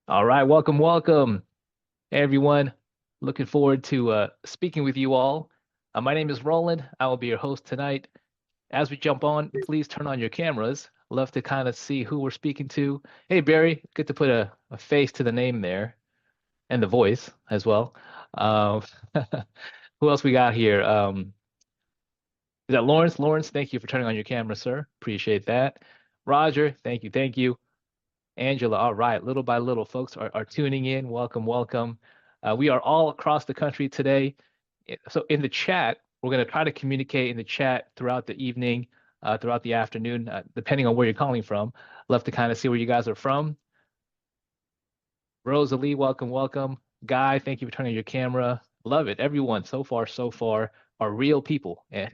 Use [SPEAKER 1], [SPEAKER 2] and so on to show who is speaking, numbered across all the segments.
[SPEAKER 1] All right, welcome, welcome, everyone. Looking forward to speaking with you all. My name is Roland. I will be your host tonight. As we jump on, please turn on your cameras. Love to kind of see who we're speaking to. Hey, Barry, good to put a face to the name there and the voice as well. Um, who else we got here? Is that Lawrence? Lawrence, thank you for turning on your camera, sir. Appreciate that. Roger, thank you, thank you. Angela, all right. Little by little, folks are tuning in. Welcome, welcome. We are all across the country today. So in the chat, we're going to try to communicate in the chat throughout the evening, throughout the afternoon, depending on where you're calling from. Love to kind of see where you guys are from. Rosalie, welcome, welcome. Guy, thank you for turning on your camera. Love it. Everyone so far are real people and,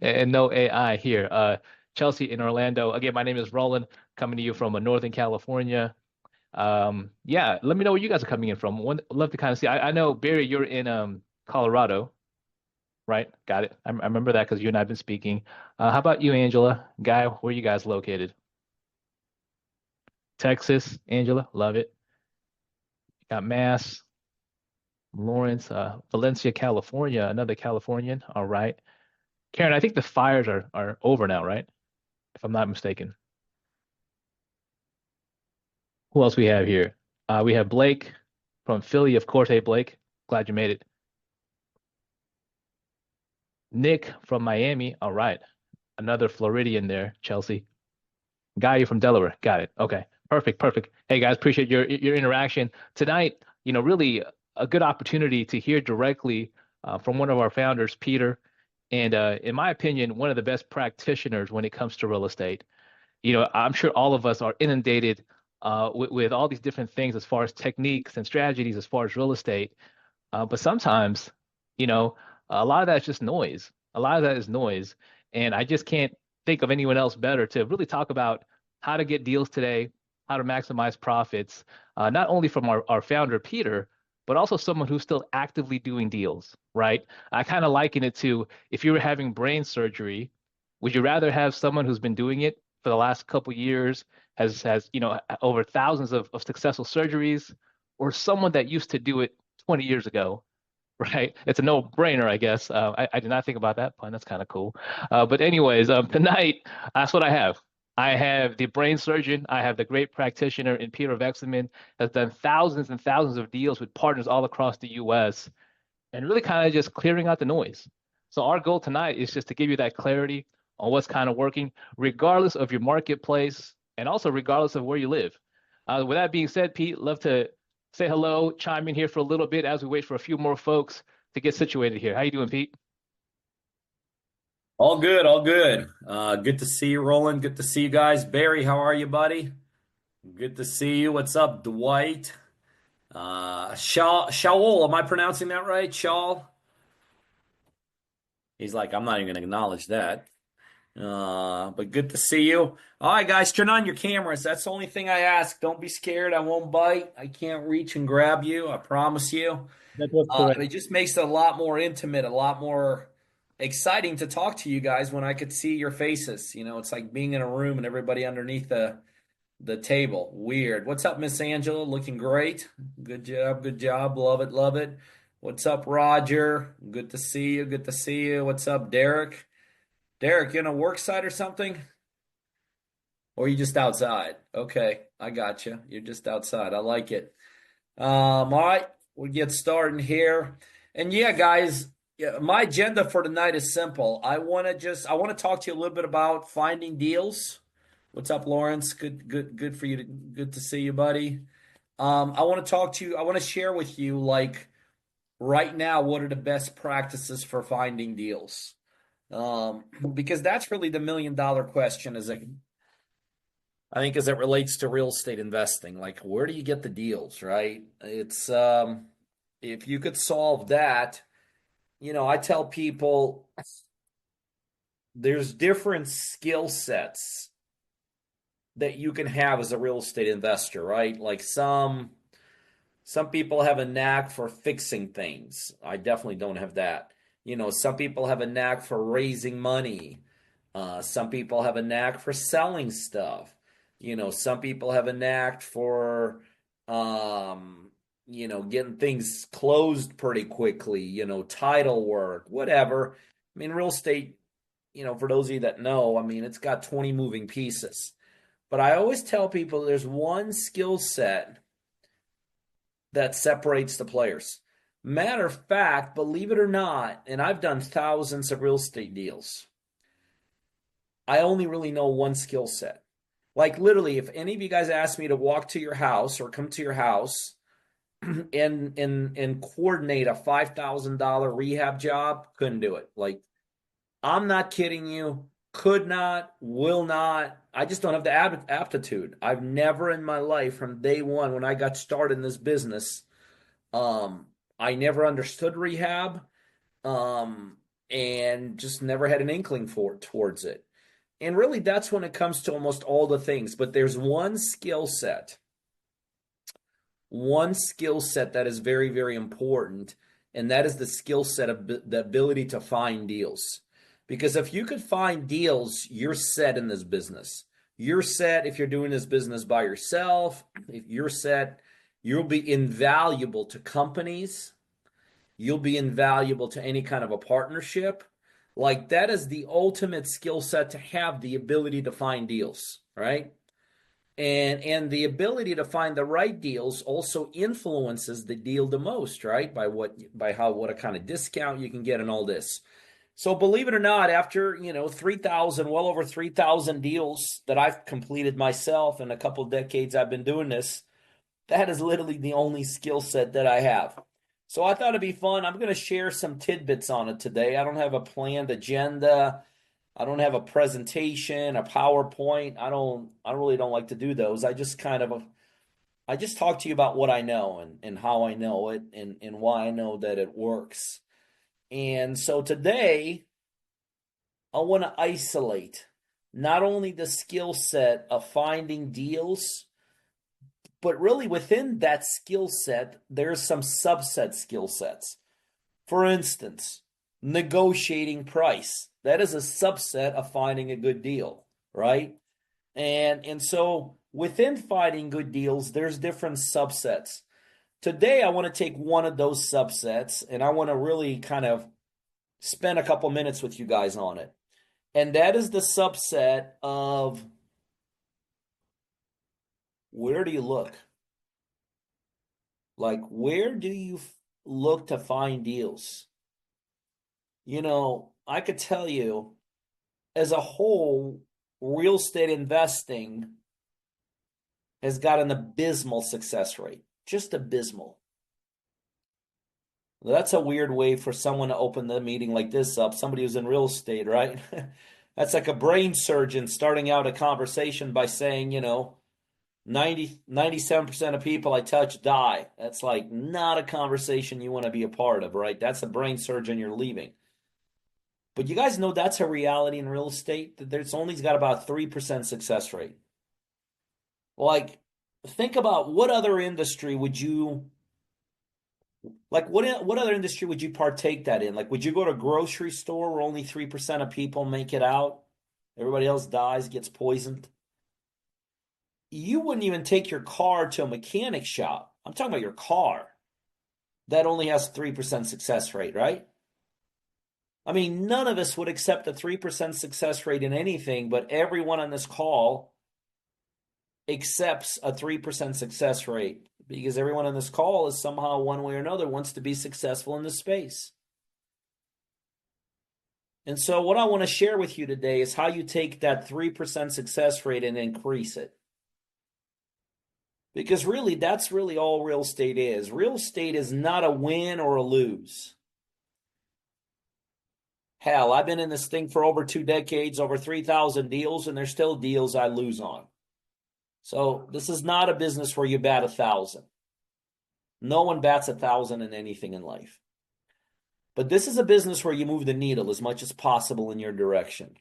[SPEAKER 1] and no AI here. Chelsea in Orlando. Again, my name is Roland, coming to you from Northern California. Yeah, let me know where you guys are coming in from. Love to kind of see. I know Barry, you're in Colorado, right? Got it. I remember that because you and I've been speaking. How about you, Angela? Guy, where are you guys located? Texas, Angela, love it. Got Mass, Lawrence, Valencia, California, another Californian. All right. Karen, I think the fires are over now, right? If I'm not mistaken. Who else we have here? We have Blake from Philly, of course. Hey, Blake, glad you made it. Nick from Miami. All right. Another Floridian there, Chelsea. Guy, you from Delaware. Got it. Okay. Perfect. Perfect. Hey guys, appreciate your interaction tonight. Really a good opportunity to hear directly from one of our founders, Peter, and in my opinion, one of the best practitioners when it comes to real estate. I'm sure all of us are inundated with all these different things as far as techniques and strategies as far as real estate. But sometimes, you know, a lot of that is just noise. A lot of that is noise. And I just can't think of anyone else better to really talk about how to get deals today, how to maximize profits, not only from our founder, Peter, but also someone who's still actively doing deals, right? I kind of liken it to if you were having brain surgery, would you rather have someone who's been doing it for the last couple years, has over thousands of successful surgeries, or someone that used to do it 20 years ago, right? It's a no-brainer, I guess. I did not think about that pun. That's kind of cool. But anyways, tonight, that's what I have. I have the brain surgeon. I have the great practitioner in Peter Vekselman, has done thousands and thousands of deals with partners all across the US and really kind of just clearing out the noise. So our goal tonight is just to give you that clarity on what's kind of working, regardless of your marketplace and also regardless of where you live. With that being said, Pete, love to say hello, chime in here for a little bit as we wait for a few more folks to get situated here. How you doing, Pete?
[SPEAKER 2] All good, all good. Good to see you, Roland. Good to see you guys. Barry, how are you, buddy? Good to see you. What's up, Dwight? Shaul, am I pronouncing that right? Shaul? He's like, I'm not even going to acknowledge that. But good to see you. All right, guys, turn on your cameras. That's the only thing I ask. Don't be scared. I won't bite. I can't reach and grab you. I promise you.
[SPEAKER 1] That was correct.
[SPEAKER 2] It just makes it a lot more intimate, a lot more exciting to talk to you guys when I could see your faces. It's like being in a room and everybody underneath the table. Weird. What's up, Miss Angela? Looking great. Good job, good job. Love it, love it. What's up, Roger? Good to see you. Good to see you. What's up, Derek? Derek, you on a work site or something? Or are you just outside? Okay, I got you. You're just outside. I like it. All right, we'll get started here. And yeah, guys, yeah, my agenda for tonight is simple. I want to talk to you a little bit about finding deals. What's up, Lawrence? Good for you. Good to see you, buddy. I want to talk to you. I want to share with you, like right now, what are the best practices for finding deals? Because that's really the $1 million question, I think as it relates to real estate investing, like where do you get the deals, right? It's if you could solve that, I tell people there's different skill sets that you can have as a real estate investor, right? Like some people have a knack for fixing things. I definitely don't have that. Some people have a knack for raising money. Some people have a knack for selling stuff. Some people have a knack for, um, getting things closed pretty quickly, title work, whatever. I mean, real estate, for those of you that know, I mean, it's got 20 moving pieces. But I always tell people there's one skill set that separates the players. Matter of fact, believe it or not, and I've done thousands of real estate deals, I only really know one skill set. Like literally, if any of you guys ask me to walk to your house or come to your house and coordinate a $5,000 rehab job, couldn't do it. Like I'm not kidding you. Could not, will not. I just don't have the aptitude. I've never in my life, from day one when I got started in this business, um, I never understood rehab, um, and just never had an inkling for towards it. And really, that's when it comes to almost all the things. But there's one skill set that is very, very important, and that is the skill set of the ability to find deals. Because if you could find deals, you're set in this business. You're set if you're doing this business by yourself. If you're set, you'll be invaluable to companies. You'll be invaluable to any kind of a partnership. Like that is the ultimate skill set, to have the ability to find deals, right? And the ability to find the right deals also influences the deal the most, right? What a kind of discount you can get and all this. So believe it or not, after 3,000, well over 3,000 deals that I've completed myself in a couple decades I've been doing this, that is literally the only skill set that I have. So I thought it'd be fun. I'm going to share some tidbits on it today. I don't have a planned agenda. I don't have a presentation, a PowerPoint. I really don't like to do those. I just talk to you about what I know and how I know it and why I know that it works. And so today I want to isolate not only the skill set of finding deals, but really within that skill set, there's some subset skill sets. For instance, negotiating price. That is a subset of finding a good deal, right? And so within finding good deals, there's different subsets. Today, I want to take one of those subsets and I want to really kind of spend a couple minutes with you guys on it. And that is the subset of, where do you look? Like, where do you look to find deals? I could tell you, as a whole, real estate investing has got an abysmal success rate, just abysmal. That's a weird way for someone to open the meeting like this up. Somebody who's in real estate, right? That's like a brain surgeon starting out a conversation by saying, 97% of people I touch die. That's like not a conversation you want to be a part of, right? That's a brain surgeon you're leaving. But you guys know that's a reality in real estate, that there's only got about 3% success rate. Like, think about what other industry would you what other industry would you partake that in? Like, would you go to a grocery store where only 3% of people make it out? Everybody else dies, gets poisoned. You wouldn't even take your car to a mechanic shop. I'm talking about your car. That only has 3% success rate, right? I mean, none of us would accept a 3% success rate in anything, but everyone on this call accepts a 3% success rate because everyone on this call is somehow, one way or another, wants to be successful in this space. And so what I want to share with you today is how you take that 3% success rate and increase it. Because really, that's really all real estate is. Real estate is not a win or a lose. Hell, I've been in this thing for over 2 decades, over 3,000 deals, and there's still deals I lose on. So this is not a business where you bat 1,000. No one bats 1,000 in anything in life. But this is a business where you move the needle as much as possible in your direction.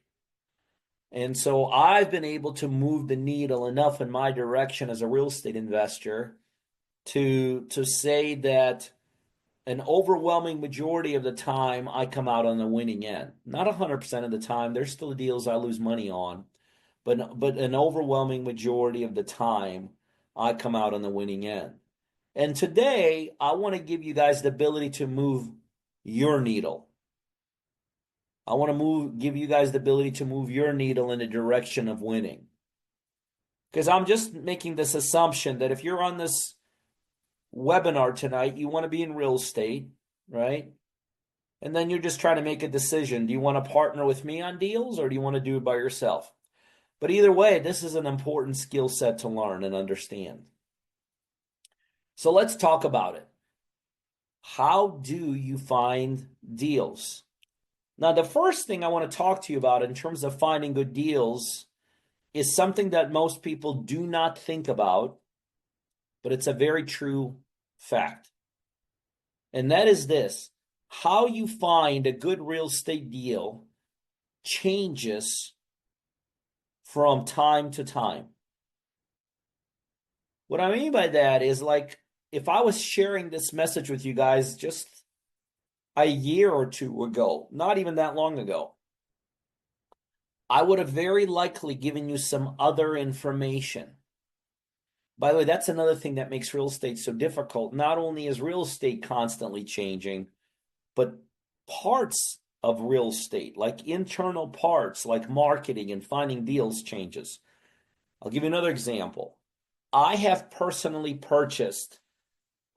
[SPEAKER 2] And so I've been able to move the needle enough in my direction as a real estate investor to say that an overwhelming majority of the time I come out on the winning end. Not 100% of the time. There's still deals I lose money on. but an overwhelming majority of the time, I come out on the winning end. And today, I want to give you guys the ability to move your needle. I want to give you guys the ability to move your needle in the direction of winning. Because I'm just making this assumption that if you're on this webinar tonight, you want to be in real estate, right? And then you're just trying to make a decision. Do you want to partner with me on deals or do you want to do it by yourself? But either way, this is an important skill set to learn and understand. So let's talk about it. How do you find deals? Now, the first thing I want to talk to you about in terms of finding good deals is something that most people do not think about, but it's a very true fact. And that is this: how you find a good real estate deal changes from time to time. What I mean by that is, like, if I was sharing this message with you guys just a year or two ago, not even that long ago, I would have very likely given you some other information. By the way, that's another thing that makes real estate so difficult. Not only is real estate constantly changing, but parts of real estate, like internal parts, like marketing and finding deals, changes. I'll give you another example. I have personally purchased,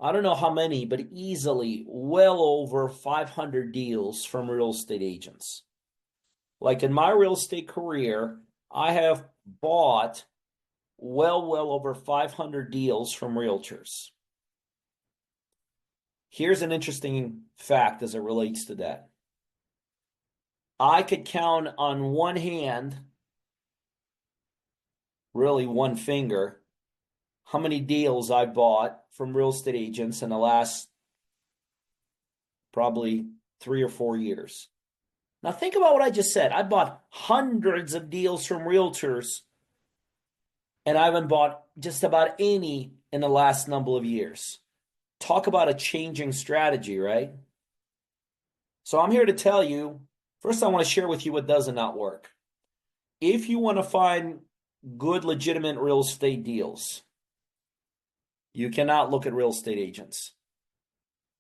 [SPEAKER 2] I don't know how many, but easily well over 500 deals from real estate agents. Like in my real estate career, I have bought well over 500 deals from realtors. Here's an interesting fact as it relates to that. I could count on one hand, really one finger, how many deals I bought from real estate agents in the last probably 3 or 4 years. Now think about what I just said. I bought hundreds of deals from realtors, and I haven't bought just about any in the last number of years. Talk about a changing strategy, right? So I'm here to tell you, first I want to share with you what does and not work. If you want to find good, legitimate real estate deals, you cannot look at real estate agents.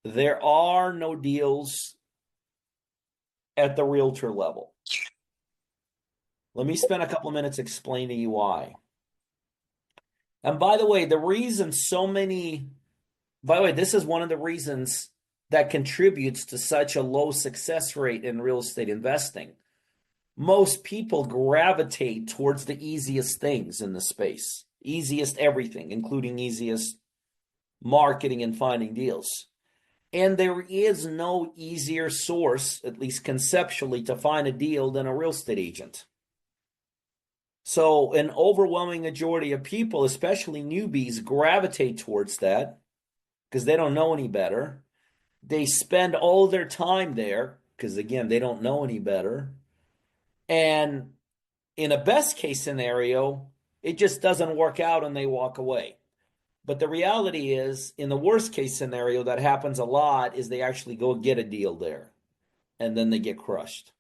[SPEAKER 2] There are no deals at the realtor level. Let me spend a couple of minutes explaining to you why. And by the way, this is one of the reasons that contributes to such a low success rate in real estate investing. Most people gravitate towards the easiest things in the space, easiest everything, including easiest marketing and finding deals. And there is no easier source, at least conceptually, to find a deal than a real estate agent. So an overwhelming majority of people, especially newbies, gravitate towards that because they don't know any better. They spend all their time there because, again, they don't know any better. And in a best case scenario, it just doesn't work out and they walk away. But the reality is, in the worst case scenario, that happens a lot, is they actually go get a deal there and then they get crushed.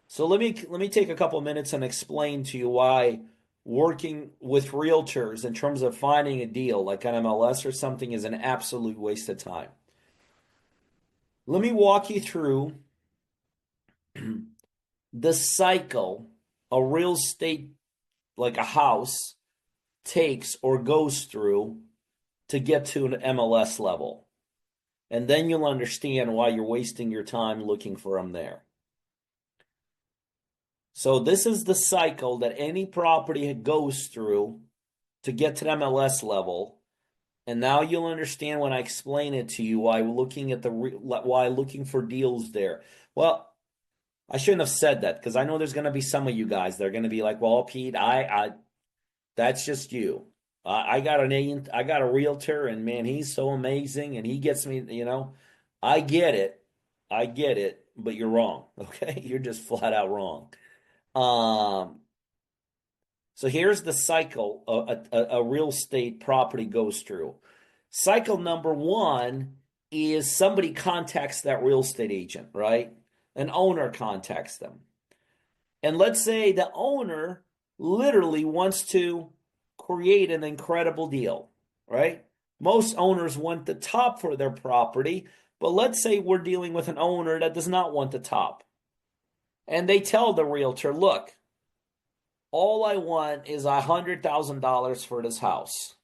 [SPEAKER 2] So let me take a couple of minutes and explain to you why working with realtors in terms of finding a deal like an MLS or something is an absolute waste of time. Let me walk you through the cycle a real estate, like a house, takes or goes through to get to an MLS level. And then you'll understand why you're wasting your time looking for them there. So this is the cycle that any property goes through to get to the MLS level. And now you'll understand when I explain it to you why looking for deals there. Well, I shouldn't have said that because I know there's going to be some of you guys that are going to be like, "Well, Pete, that's just you. I got an agent, I got a realtor, and man, he's so amazing, and he gets me, I get it, but you're wrong, okay? You're just flat out wrong. So here's the cycle a real estate property goes through. Cycle number one is somebody contacts that real estate agent, right? An owner contacts them. And let's say the owner literally wants to create an incredible deal, right? Most owners want the top for their property, but let's say we're dealing with an owner that does not want the top. And they tell the realtor, look, all I want is $100,000 for this house.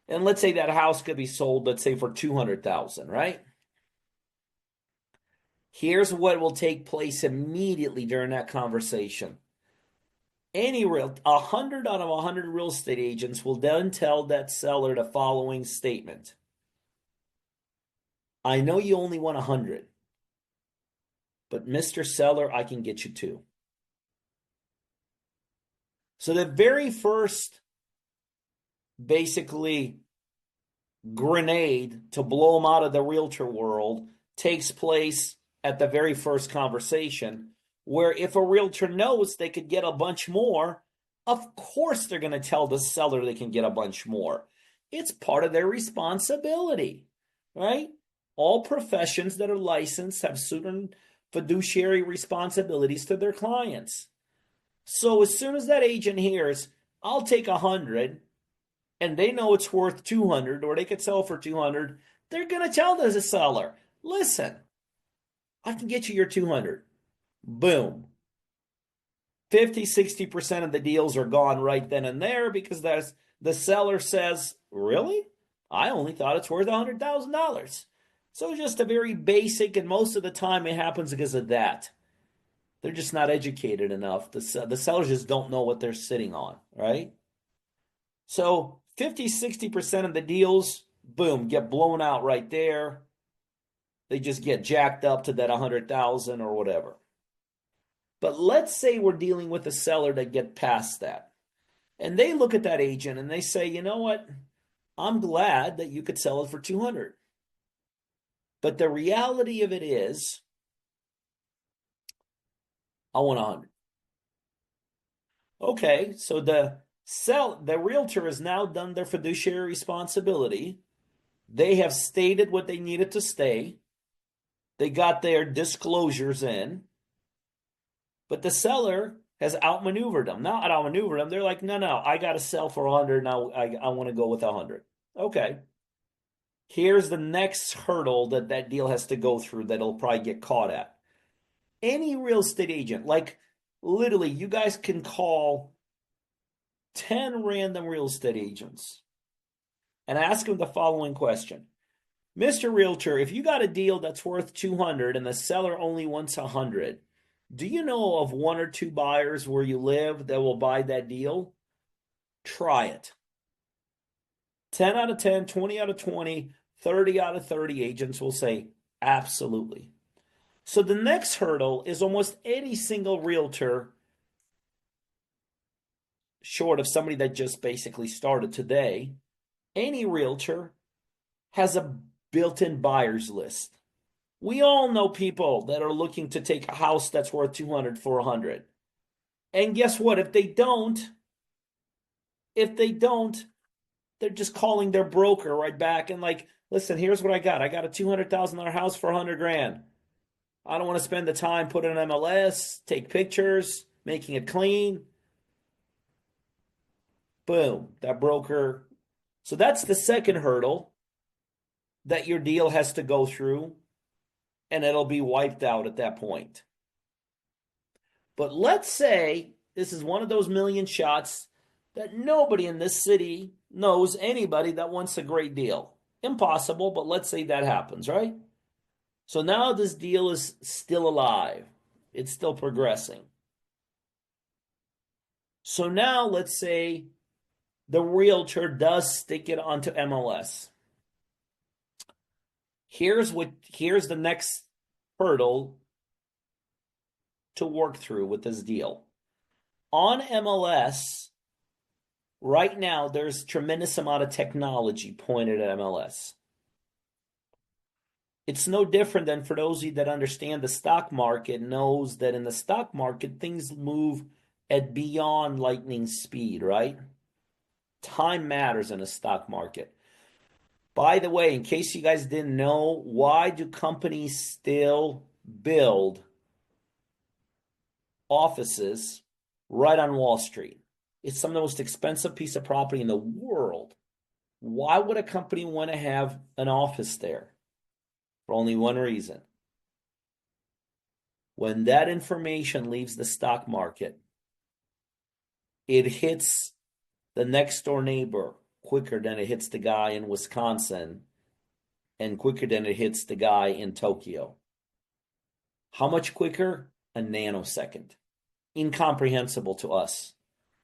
[SPEAKER 2] And let's say that house could be sold, let's say for 200,000, right? Here's what will take place immediately during that conversation. 100 out of 100 real estate agents will then tell that seller the following statement. I know you only want 100, but Mr. Seller, I can get you two. So the very first, basically, grenade to blow them out of the realtor world takes place at the very first conversation, where if a realtor knows they could get a bunch more, of course they're going to tell the seller they can get a bunch more. It's part of their responsibility, right? All professions that are licensed have certain fiduciary responsibilities to their clients. So as soon as that agent hears, I'll take 100, and they know it's worth 200, or they could sell for 200, they're going to tell the seller, listen, I can get you your 200. Boom. 50-60% of the deals are gone right then and there because the seller says, really? I only thought it's worth $100,000. So just a very basic, and most of the time it happens because of that. They're just not educated enough. The sellers just don't know what they're sitting on, right? So 50-60% of the deals, boom, get blown out right there. They just get jacked up to that 100,000 or whatever. But let's say we're dealing with a seller that get past that. And they look at that agent and they say, you know what? I'm glad that you could sell it for 200. But the reality of it is, I want 100. Okay, so the realtor has now done their fiduciary responsibility. They have stated what they needed to stay. They got their disclosures in. But the seller has outmaneuvered them. Not outmaneuvered them. They're like, no, I got to sell for 100. Now I want to go with 100. Okay. Here's the next hurdle that deal has to go through that it'll probably get caught at. Any real estate agent, like literally, you guys can call 10 random real estate agents and ask them the following question. Mr. Realtor, if you got a deal that's worth 200 and the seller only wants 100, do you know of one or two buyers where you live that will buy that deal? Try it. 10 out of 10, 20 out of 20, 30 out of 30 agents will say, absolutely. So the next hurdle is almost any single realtor, short of somebody that just basically started today, any realtor has a built-in buyer's list. We all know people that are looking to take a house that's worth 200 for 100. And guess what? If they don't, they're just calling their broker right back and like, listen, here's what I got. I got a $200,000 house for 100 grand. I don't want to spend the time putting an MLS, take pictures, making it clean. Boom, that broker. So that's the second hurdle that your deal has to go through, and it'll be wiped out at that point. But let's say this is one of those million shots that nobody in this city knows anybody that wants a great deal. Impossible, but let's say that happens, right? So now this deal is still alive. It's still progressing. So now let's say the realtor does stick it onto MLS. Here's the next hurdle to work through with this deal. On MLS, right now, there's a tremendous amount of technology pointed at MLS. It's no different than for those of you that understand the stock market knows that in the stock market, things move at beyond lightning speed, right? Time matters in a stock market. By the way, in case you guys didn't know, why do companies still build offices right on Wall Street. It's some of the most expensive piece of property in the world. Why would a company want to have an office there? For only one reason. When that information leaves the stock market, it hits the next door neighbor quicker than it hits the guy in Wisconsin and quicker than it hits the guy in Tokyo. How much quicker? A nanosecond. Incomprehensible to us.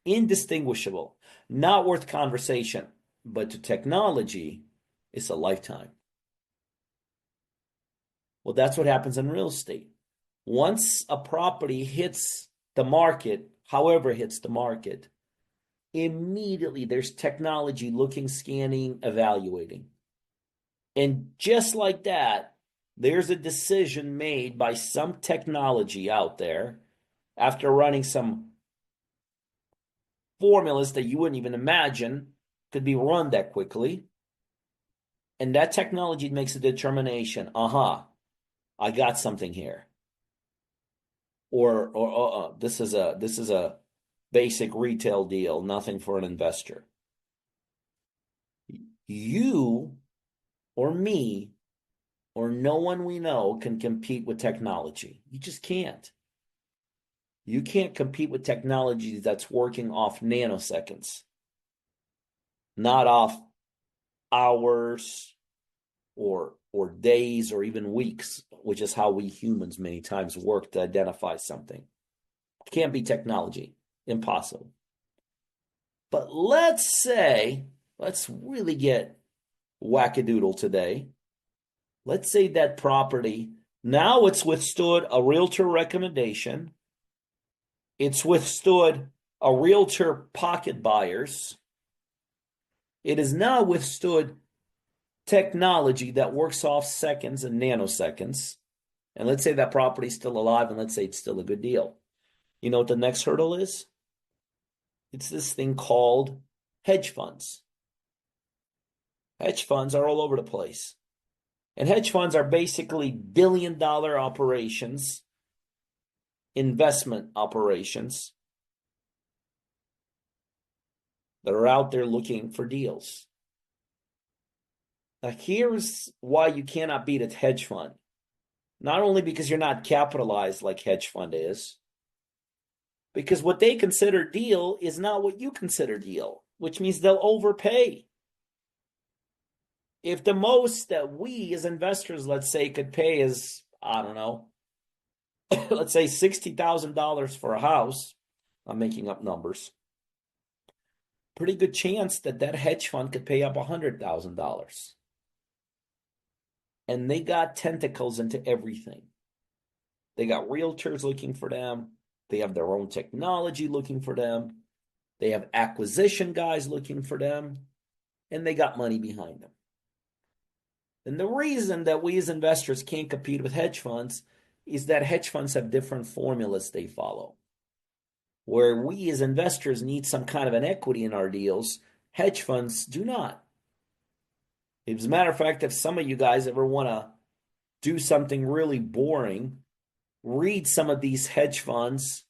[SPEAKER 2] Indistinguishable. Not worth conversation. But to technology, it's a lifetime. Well, that's what happens in real estate. Once a property hits the market, however it hits the market, immediately there's technology looking, scanning, evaluating. And just like that, there's a decision made by some technology out there after running some formulas that you wouldn't even imagine could be run that quickly. And that technology makes a determination. I got something here. Or this is a basic retail deal, nothing for an investor. You or me or no one we know can compete with technology. You just can't. You can't compete with technology that's working off nanoseconds, not off hours or days or even weeks, which is how we humans many times work to identify something. It can't be technology. Impossible. But let's really get wackadoodle today. Let's say that property, now it's withstood a realtor recommendation. It's withstood a realtor pocket buyers. It has now withstood technology that works off seconds and nanoseconds. And let's say that property is still alive, and let's say it's still a good deal. You know what the next hurdle is? It's this thing called hedge funds. Hedge funds are all over the place. And hedge funds are basically billion-dollar operations, investment operations that are out there looking for deals. Now, here's why you cannot beat a hedge fund. Not only because you're not capitalized like hedge fund is, because what they consider deal is not what you consider deal, which means they'll overpay. If the most that we as investors, let's say, could pay is, I don't know, let's say $60,000 for a house, I'm making up numbers, pretty good chance that that hedge fund could pay up $100,000. And they got tentacles into everything. They got realtors looking for them. They have their own technology looking for them. They have acquisition guys looking for them. And they got money behind them. And the reason that we as investors can't compete with hedge funds is that hedge funds have different formulas they follow. Where we as investors need some kind of an equity in our deals, hedge funds do not. As a matter of fact, if some of you guys ever want to do something really boring, read some of these hedge funds'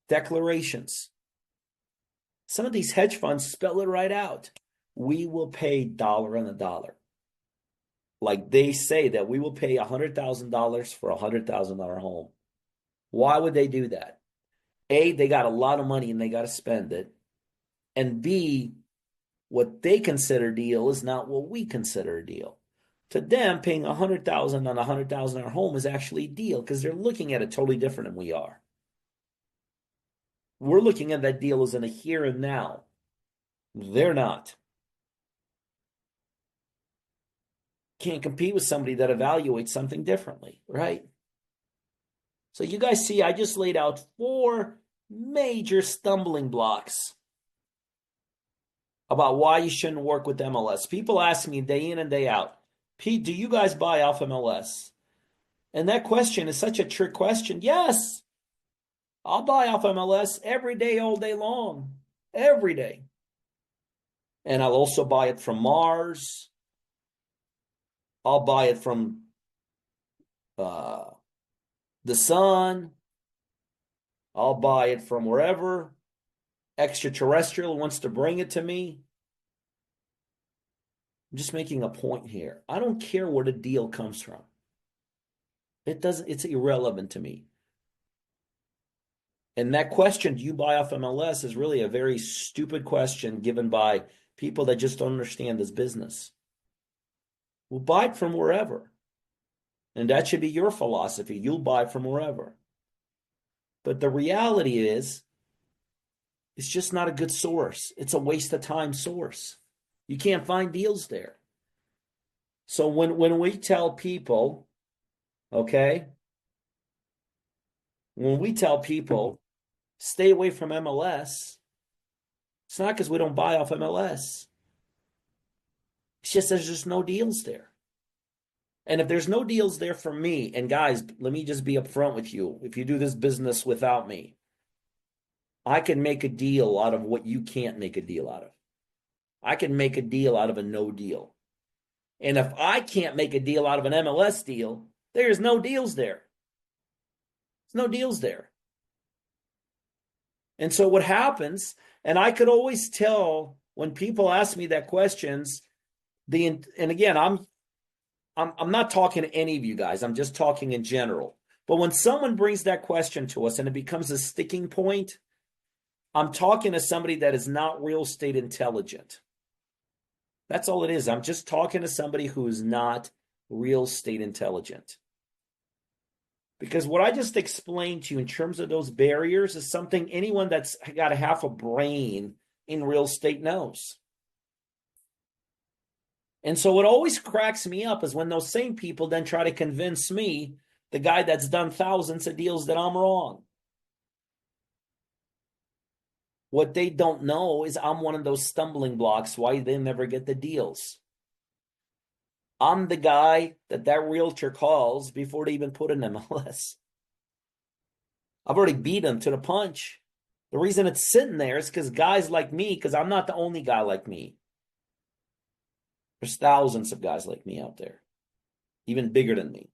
[SPEAKER 2] declarations. Some of these hedge funds spell it right out. We will pay dollar on the dollar. Like they say that we will pay $100,000 for a $100,000 home. Why would they do that? A, they got a lot of money and they got to spend it. And B, what they consider deal is not what we consider a deal. To them, paying $100,000 on a $100,000 home is actually a deal because they're looking at it totally different than we are. We're looking at that deal as in a here and now. They're not. Can't compete with somebody that evaluates something differently, right? So you guys see, I just laid out 4 major stumbling blocks about why you shouldn't work with MLS. People ask me day in and day out, Pete, do you guys buy off MLS? And that question is such a trick question. Yes, I'll buy off MLS every day, all day long, every day. And I'll also buy it from Mars. I'll buy it from the sun. I'll buy it from wherever extraterrestrial wants to bring it to me. I'm just making a point here. I don't care where the deal comes from. It's irrelevant to me. And that question, do you buy off MLS, is really a very stupid question given by people that just don't understand this business. We'll buy it from wherever. And that should be your philosophy. You'll buy from wherever. But the reality is, it's just not a good source. It's a waste of time source. You can't find deals there. So when we tell people, okay, when we tell people, stay away from MLS, it's not because we don't buy off MLS. It's just there's just no deals there. And if there's no deals there for me, and guys, let me just be upfront with you. If you do this business without me, I can make a deal out of what you can't make a deal out of. I can make a deal out of a no deal. And if I can't make a deal out of an MLS deal, there's no deals there. There's no deals there. And so what happens, and I could always tell when people ask me that questions, and again, I'm not talking to any of you guys. I'm just talking in general. But when someone brings that question to us and it becomes a sticking point, I'm talking to somebody that is not real estate intelligent. That's all it is. I'm just talking to somebody who is not real estate intelligent. Because what I just explained to you in terms of those barriers is something anyone that's got a half a brain in real estate knows. And so what always cracks me up is when those same people then try to convince me, the guy that's done thousands of deals, that I'm wrong. What they don't know is I'm one of those stumbling blocks why they never get the deals. I'm the guy that realtor calls before they even put an MLS. I've already beat them to the punch. The reason it's sitting there is because guys like me, because I'm not the only guy like me. There's thousands of guys like me out there, even bigger than me.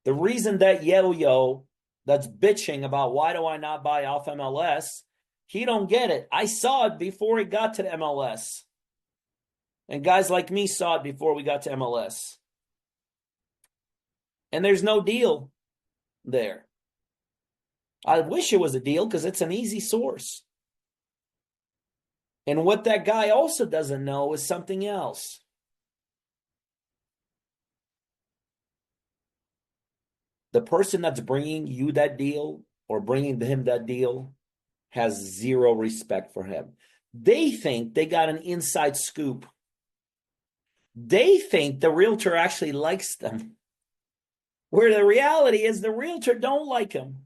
[SPEAKER 2] The reason that yo-yo that's bitching about why do I not buy off MLS, he don't get it. I saw it before it got to the MLS. And guys like me saw it before we got to MLS. And there's no deal there. I wish it was a deal because it's an easy source. And what that guy also doesn't know is something else. The person that's bringing you that deal or bringing him that deal has zero respect for him. They think they got an inside scoop. They think the realtor actually likes them. Where the reality is the realtor don't like them.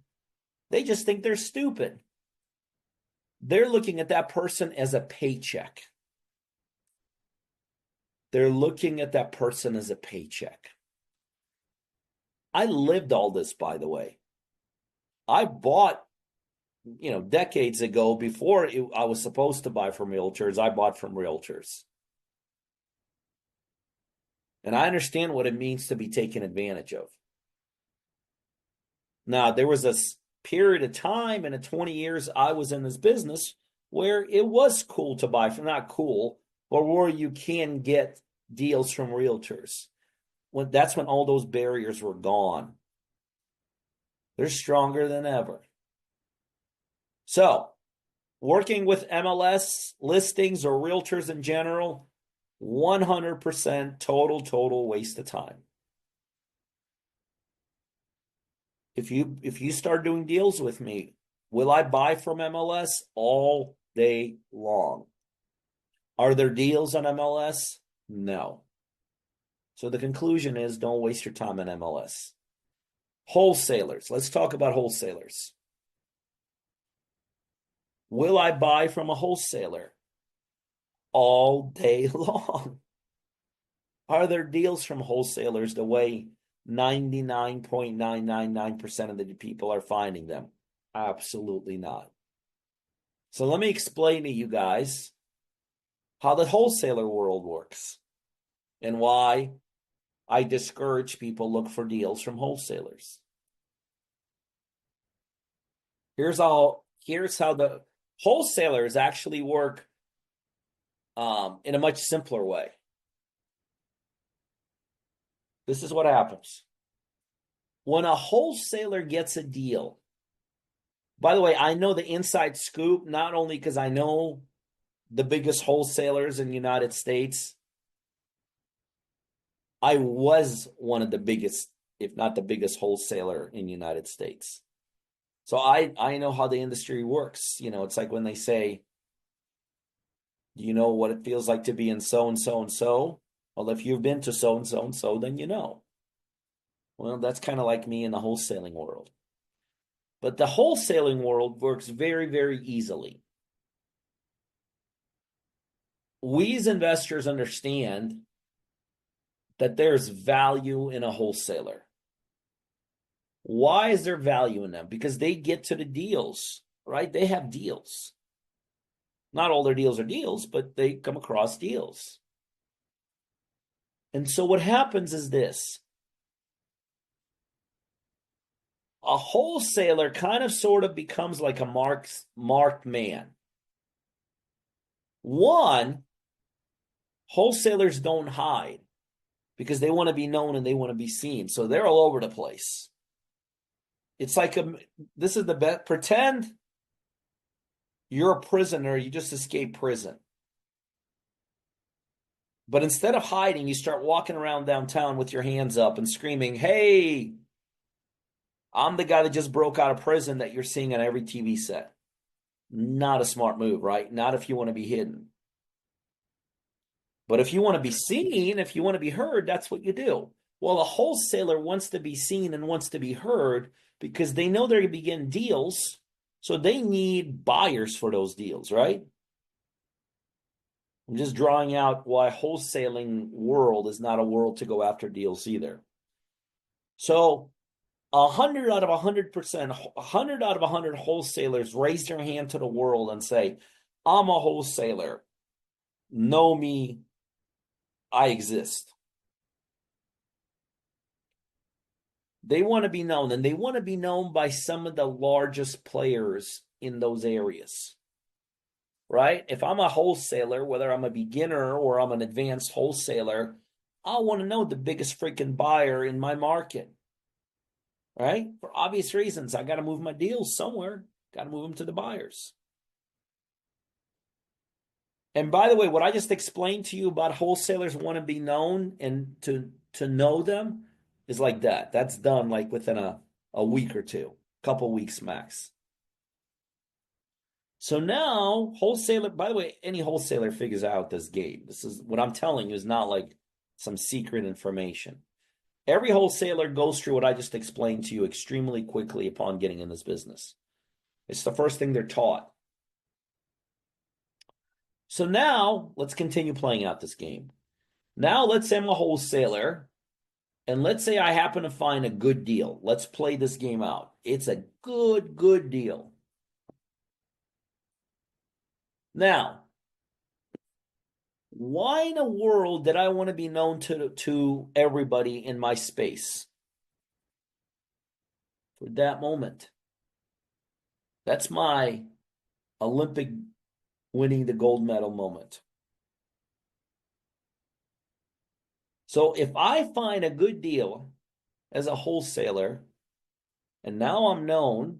[SPEAKER 2] They just think they're stupid. They're looking at that person as a paycheck. They're looking at that person as a paycheck. I lived all this, by the way. I bought, decades ago, before I was supposed to buy from realtors, I bought from realtors. And I understand what it means to be taken advantage of. Now, there was a period of time in the 20 years I was in this business where it was cool to buy from, not cool, but where you can get deals from realtors. That's when all those barriers were gone. They're stronger than ever. So, working with MLS listings or realtors in general, 100% total waste of time. If you start doing deals with me, will I buy from MLS all day long? Are there deals on MLS? No. So the conclusion is don't waste your time on MLS. Wholesalers. Let's talk about wholesalers. Will I buy from a wholesaler all day long? Are there deals from wholesalers the way 99.999% of the people are finding them? Absolutely not. So let me explain to you guys how the wholesaler world works and why I discourage people look for deals from wholesalers. Here's how the wholesalers actually work in a much simpler way. This is what happens. When a wholesaler gets a deal, by the way, I know the inside scoop, not only because I know the biggest wholesalers in the United States. I was one of the biggest, if not the biggest wholesaler in the United States. So I know how the industry works. It's like when they say, do you know what it feels like to be in so and so and so? Well, if you've been to so and so and so, then you know. Well, that's kind of like me in the wholesaling world. But the wholesaling world works very, very easily. We as investors understand that there's value in a wholesaler. Why is there value in them? Because they get to the deals, right? They have deals. Not all their deals are deals, but they come across deals. And so what happens is this. A wholesaler kind of sort of becomes like a marked man. One, wholesalers don't hide because they want to be known and they want to be seen. So they're all over the place. It's like this is the best. Pretend you're a prisoner, you just escaped prison. But instead of hiding, you start walking around downtown with your hands up and screaming, "Hey, I'm the guy that just broke out of prison that you're seeing on every TV set." Not a smart move, right? Not if you want to be hidden. But if you want to be seen, if you want to be heard, that's what you do. Well, a wholesaler wants to be seen and wants to be heard because they know they're going to be getting deals. So they need buyers for those deals, right? I'm just drawing out why wholesaling world is not a world to go after deals either. So 100 out of 100%, 100 out of 100 wholesalers raise their hand to the world and say, I'm a wholesaler. Know me. I exist. They want to be known, and they want to be known by some of the largest players in those areas, right? If I'm a wholesaler, whether I'm a beginner or I'm an advanced wholesaler, I want to know the biggest freaking buyer in my market, right? For obvious reasons, I got to move my deals somewhere, got to move them to the buyers. And by the way, what I just explained to you about wholesalers want to be known and to know them is like that. That's done like within a week or two, couple weeks max. So now wholesaler, by the way, any wholesaler figures out this game. This is what I'm telling you is not like some secret information. Every wholesaler goes through what I just explained to you extremely quickly upon getting in this business. It's the first thing they're taught. So now let's continue playing out this game. Now let's say I'm a wholesaler and let's say I happen to find a good deal. Let's play this game out. It's a good deal. Now, why in the world did I want to be known to everybody in my space? For that moment. That's my Olympic winning the gold medal moment. So if I find a good deal as a wholesaler, and now I'm known,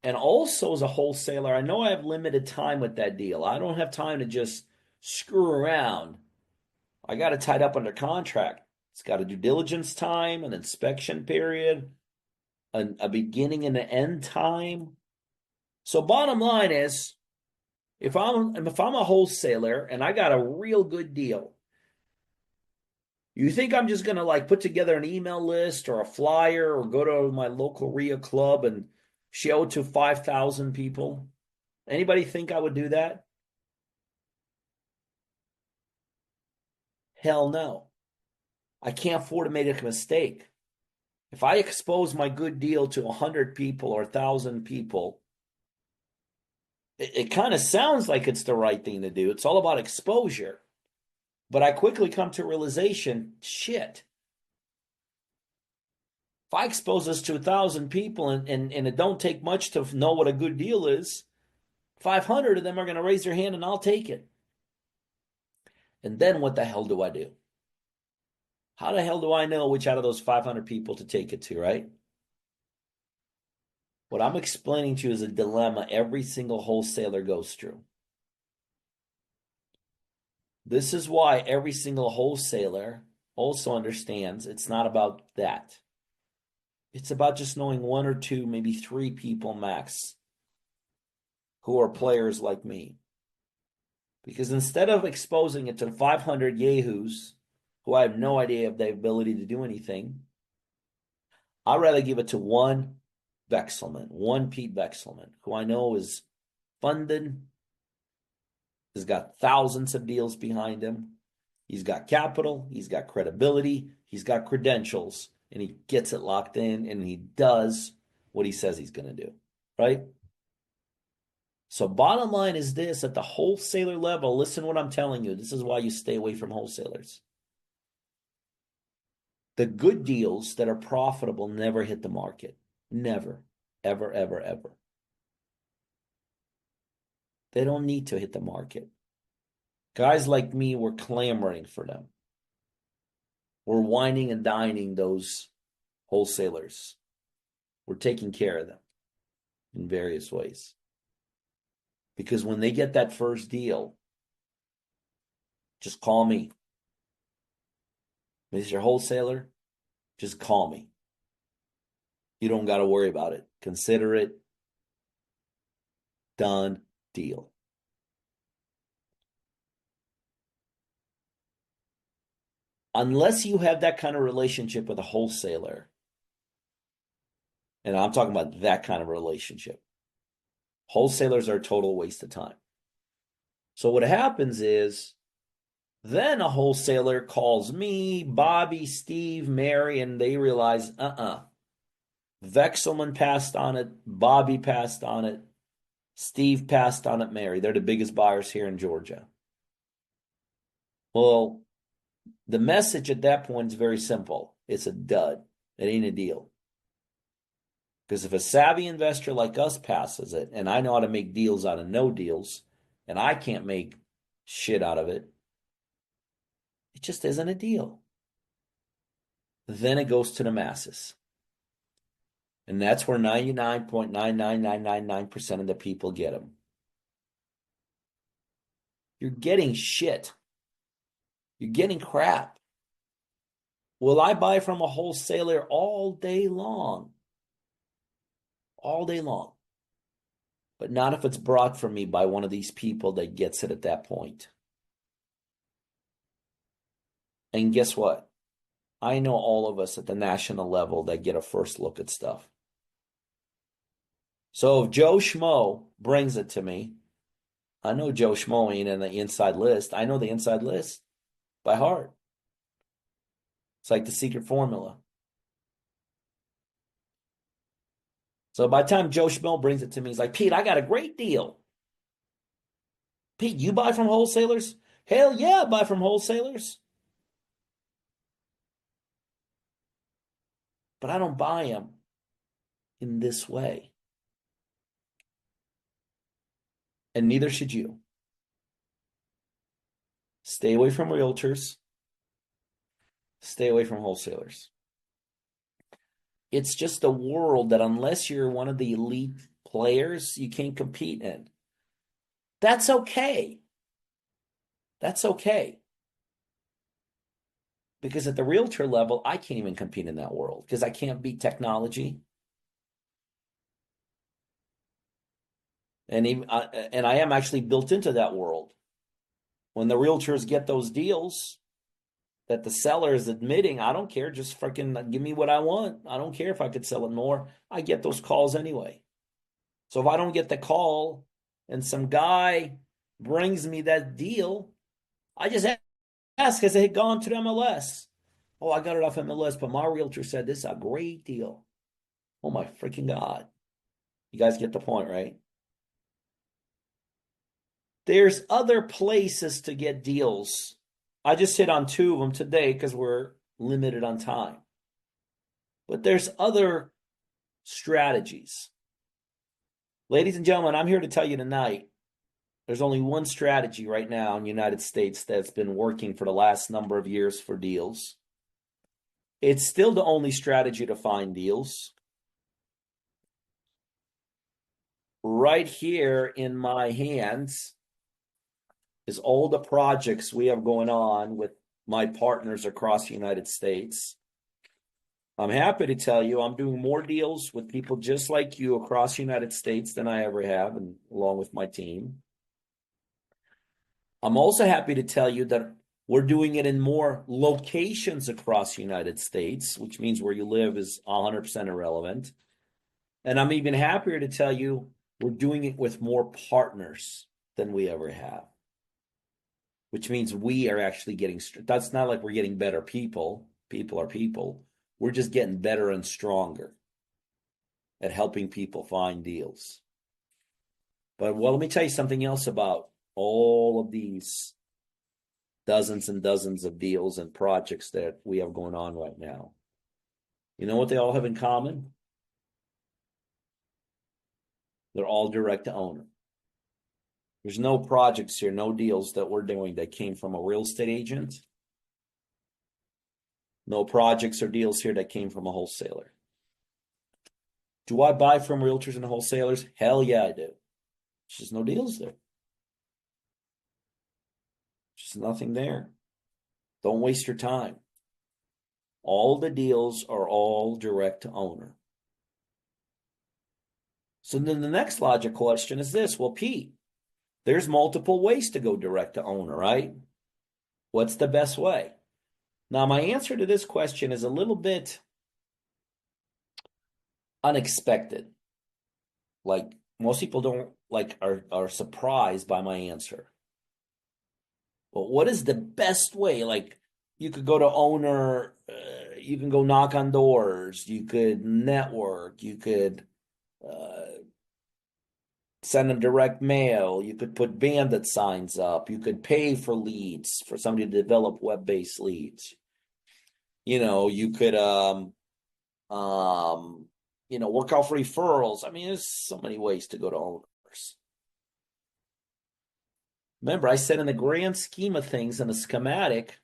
[SPEAKER 2] and also as a wholesaler, I know I have limited time with that deal. I don't have time to just screw around. I got it tied up under contract. It's got a due diligence time, an inspection period, a beginning and an end time. So bottom line is, if I'm a wholesaler and I got a real good deal, you think I'm just gonna like put together an email list or a flyer or go to my local RIA club and show it to 5,000 people? Anybody think I would do that? Hell no. I can't afford to make a mistake. If I expose my good deal to 100 people or 1,000 people, it kind of sounds like it's the right thing to do. It's all about exposure. But I quickly come to realization, shit.
[SPEAKER 3] If I expose this to 1,000 people and it don't take much to know what a good deal is, 500 of them are going to raise their hand and I'll take it. And then what the hell do I do? How the hell do I know which out of those 500 people to take it to, right? What I'm explaining to you is a dilemma every single wholesaler goes through. This is why every single wholesaler also understands it's not about that. It's about just knowing one or two, maybe three people max who are players like me. Because instead of exposing it to 500 yahoos who I have no idea of the ability to do anything, I'd rather give it to one Vekselman, one Pete Vekselman, who I know is funded, has got thousands of deals behind him. He's got capital, he's got credibility, he's got credentials, and he gets it locked in and he does what he says he's going to do, right? So bottom line is this, at the wholesaler level, listen what I'm telling you. This is why you stay away from wholesalers. The good deals that are profitable never hit the market. Never, ever, ever, ever. They don't need to hit the market. Guys like me were clamoring for them. We're wining and dining those wholesalers. We're taking care of them in various ways. Because when they get that first deal, just call me. Mr. Wholesaler, just call me. You don't got to worry about it. Consider it done deal. Unless you have that kind of relationship with a wholesaler, and I'm talking about that kind of relationship, wholesalers are a total waste of time. So what happens is, then a wholesaler calls me, Bobby, Steve, Mary, and they realize, Vekselman passed on it, Bobby passed on it, Steve passed on it, Mary. They're the biggest buyers here in Georgia. Well, the message at that point is very simple. It's a dud. It ain't a deal. Because if a savvy investor like us passes it, and I know how to make deals out of no deals, and I can't make shit out of it, it just isn't a deal. Then it goes to the masses. And that's where 99.99999% of the people get them. You're getting shit. You're getting crap. Will I buy from a wholesaler all day long? All day long. But not if it's brought from me by one of these people that gets it at that point. And guess what? I know all of us at the national level that get a first look at stuff. So if Joe Schmo brings it to me, I know Joe Schmo ain't in the inside list. I know the inside list by heart. It's like the secret formula. So by the time Joe Schmo brings it to me, he's like, Pete, I got a great deal. Pete, you buy from wholesalers? Hell yeah, I buy from wholesalers. But I don't buy them in this way. And neither should you. Stay away from realtors. Stay away from wholesalers. It's just a world that unless you're one of the elite players, you can't compete in. That's okay. That's okay. Because at the realtor level, I can't even compete in that world because I can't beat technology. And I am actually built into that world. When the realtors get those deals that the seller is admitting, I don't care, just freaking give me what I want. I don't care if I could sell it more. I get those calls anyway. So if I don't get the call and some guy brings me that deal, I just ask, has it gone to the MLS? Oh, I got it off MLS, but my realtor said this is a great deal. Oh my freaking God. You guys get the point, right? There's other places to get deals. I just hit on two of them today because we're limited on time. But there's other strategies. Ladies and gentlemen, I'm here to tell you tonight, there's only one strategy right now in the United States that's been working for the last number of years for deals. It's still the only strategy to find deals. Right here in my hands is all the projects we have going on with my partners across the United States. I'm happy to tell you I'm doing more deals with people just like you across the United States than I ever have, and along with my team. I'm also happy to tell you that we're doing it in more locations across the United States, which means where you live is 100% irrelevant. And I'm even happier to tell you we're doing it with more partners than we ever have, which means we are actually getting, that's not like we're getting better people. People are people. We're just getting better and stronger at helping people find deals. But well, let me tell you something else about all of these dozens and dozens of deals and projects that we have going on right now. You know what they all have in common? They're all direct to owner. There's no projects here, no deals that we're doing that came from a real estate agent. No projects or deals here that came from a wholesaler. Do I buy from realtors and wholesalers? Hell yeah, I do. There's just no deals there. Just nothing there. Don't waste your time. All the deals are all direct to owner. So then the next logical question is this. Well, Pete, there's multiple ways to go direct to owner, right? What's the best way? Now, my answer to this question is a little bit unexpected. Like most people don't are surprised by my answer. But what is the best way? Like you could go to owner, you can go knock on doors, you could network, you could send them direct mail, you could put bandit signs up, you could pay for leads for somebody to develop web-based leads. You could work out for referrals. I mean, there's so many ways to go to owners. Remember, I said in the grand scheme of things in the schematic,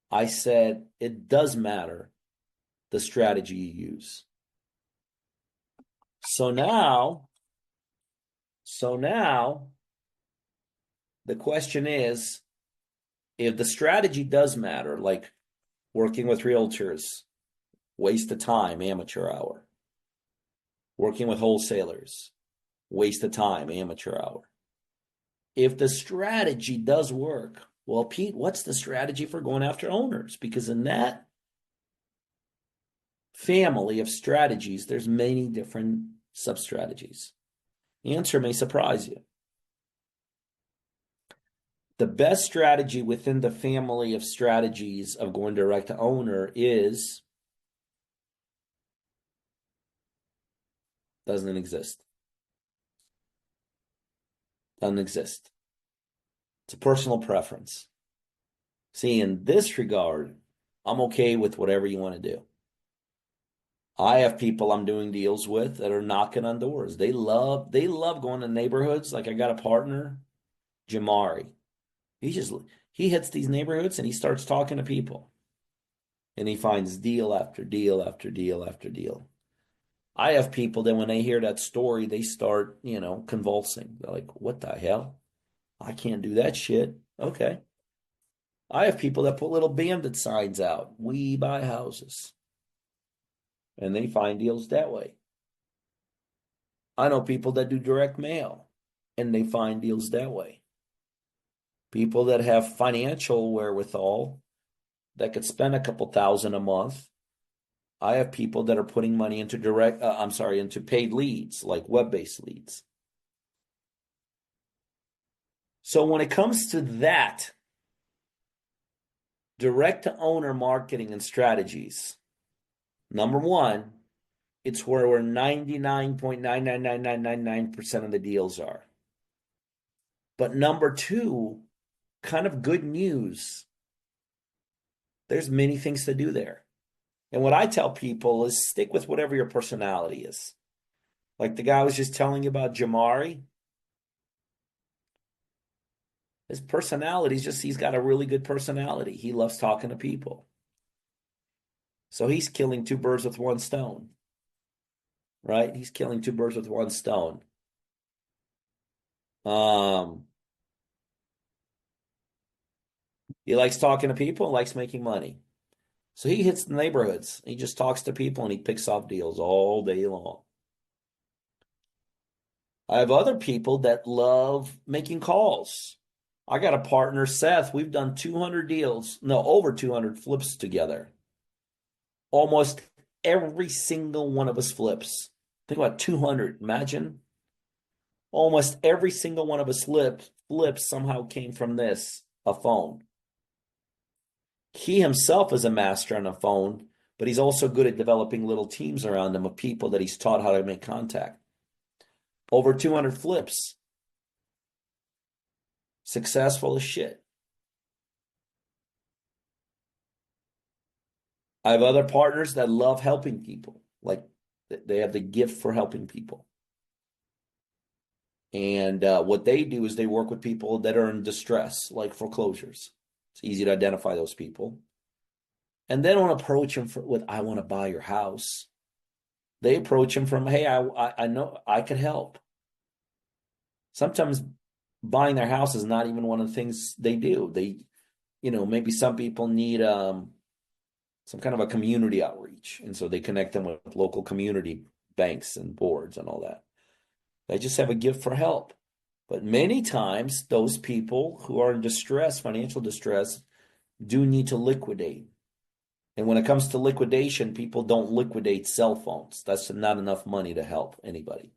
[SPEAKER 3] I said it does matter the strategy you use. So now the question is, if the strategy does matter, like working with realtors, waste of time, amateur hour. Working with wholesalers, waste of time, amateur hour. If the strategy does work, well, Pete, what's the strategy for going after owners? Because in that family of strategies, there's many different sub-strategies. The answer may surprise you. The best strategy within the family of strategies of going direct to owner doesn't exist. Doesn't exist. It's a personal preference. See, in this regard, I'm okay with whatever you want to do. I have people I'm doing deals with that are knocking on doors. They love going to neighborhoods. Like I got a partner, Jamari. He hits these neighborhoods and he starts talking to people. And he finds deal after deal after deal after deal. I have people that when they hear that story, they start, convulsing. They're like, what the hell? I can't do that shit. Okay. I have people that put little bandit signs out. We buy houses. And they find deals that way. I know people that do direct mail and they find deals that way. People that have financial wherewithal that could spend a couple thousand a month. I have people that are putting money into into paid leads, like web-based leads. So when it comes to that, direct to owner marketing and strategies, number one, it's where 99.999999% of the deals are. But number two, kind of good news. There's many things to do there. And what I tell people is stick with whatever your personality is. Like the guy I was just telling you about, Jamari. His personality is just, he's got a really good personality. He loves talking to people. So he's killing two birds with one stone, right? He's killing two birds with one stone. He likes talking to people and likes making money. So he hits the neighborhoods. He just talks to people and he picks off deals all day long. I have other people that love making calls. I got a partner, Seth. We've done 200 deals, no, over 200 flips together. Almost every single one of us flips. Think about 200. Imagine. Almost every single one of us flips somehow came from this, a phone. He himself is a master on a phone, but he's also good at developing little teams around him of people that he's taught how to make contact. Over 200 flips. Successful as shit. I have other partners that love helping people. Like they have the gift for helping people. And what they do is they work with people that are in distress, like foreclosures. It's easy to identify those people. And they don't approach them with, I want to buy your house. They approach them from, hey, I know I could help. Sometimes buying their house is not even one of the things they do. They, maybe some people need some kind of a community outreach. And so they connect them with local community banks and boards and all that. They just have a gift for help. But many times, those people who are in distress, financial distress, do need to liquidate. And when it comes to liquidation, people don't liquidate cell phones. That's not enough money to help anybody.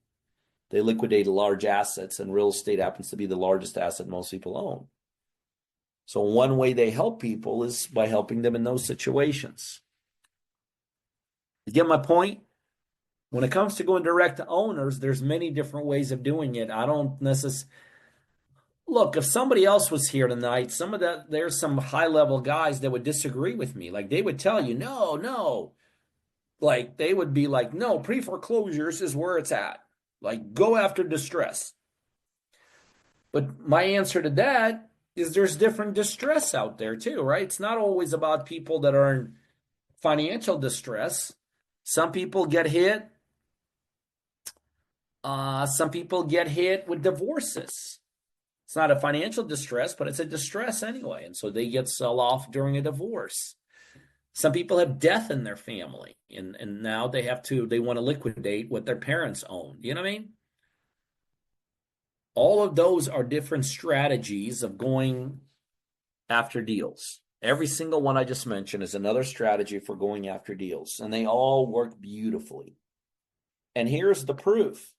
[SPEAKER 3] They liquidate large assets, and real estate happens to be the largest asset most people own. So one way they help people is by helping them in those situations. You get my point? When it comes to going direct to owners, there's many different ways of doing it. I don't necessarily look, if somebody else was here tonight, there's some high-level guys that would disagree with me. Like they would tell you, no. Like they would be like, no, pre-foreclosures is where it's at. Like go after distress. But my answer to that is there's different distress out there too, right? It's not always about people that are in financial distress. Some people get hit. Some people get hit with divorces. It's not a financial distress, but it's a distress anyway. And so they get sell off during a divorce. Some people have death in their family, and now they want to liquidate what their parents owned. You know what I mean? All of those are different strategies of going after deals. Every single one I just mentioned is another strategy for going after deals, and they all work beautifully. And here's the proof.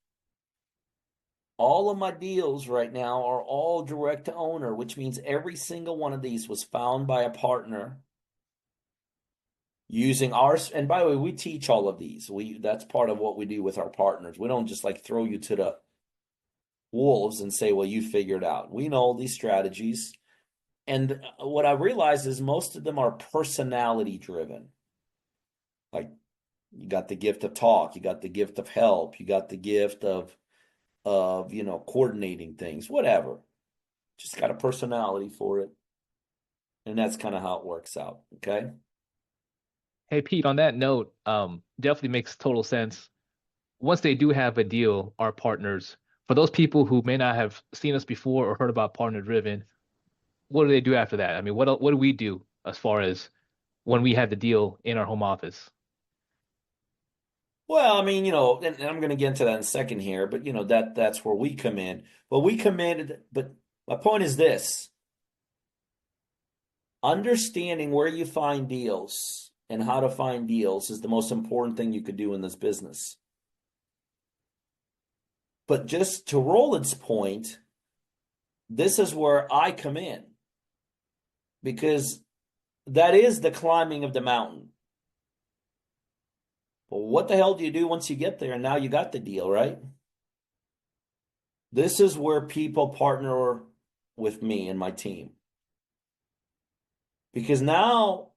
[SPEAKER 3] All of my deals right now are all direct to owner, which means every single one of these was found by a partner using ours. And by the way, we teach all of these. That's part of what we do with our partners. We don't just like throw you to the wolves and say, well, you figure it out. We know these strategies. And what I realized is most of them are personality driven. Like you got the gift of talk, you got the gift of help, you got the gift of coordinating things, whatever. Just got a personality for it. And that's kind of how it works out. Okay.
[SPEAKER 1] Hey, Pete, on that note, definitely makes total sense. Once they do have a deal, our partners, for those people who may not have seen us before or heard about partner driven, what do they do after that? I mean, what do we do as far as when we have the deal in our home office?
[SPEAKER 3] Well, I mean, and I'm going to get into that in a second here, but that's where we come in. But my point is this. Understanding where you find deals and how to find deals is the most important thing you could do in this business. But just to Roland's point, this is where I come in, because that is the climbing of the mountain. Well, what the hell do you do once you get there and now you got the deal, right? This is where people partner with me and my team. Because now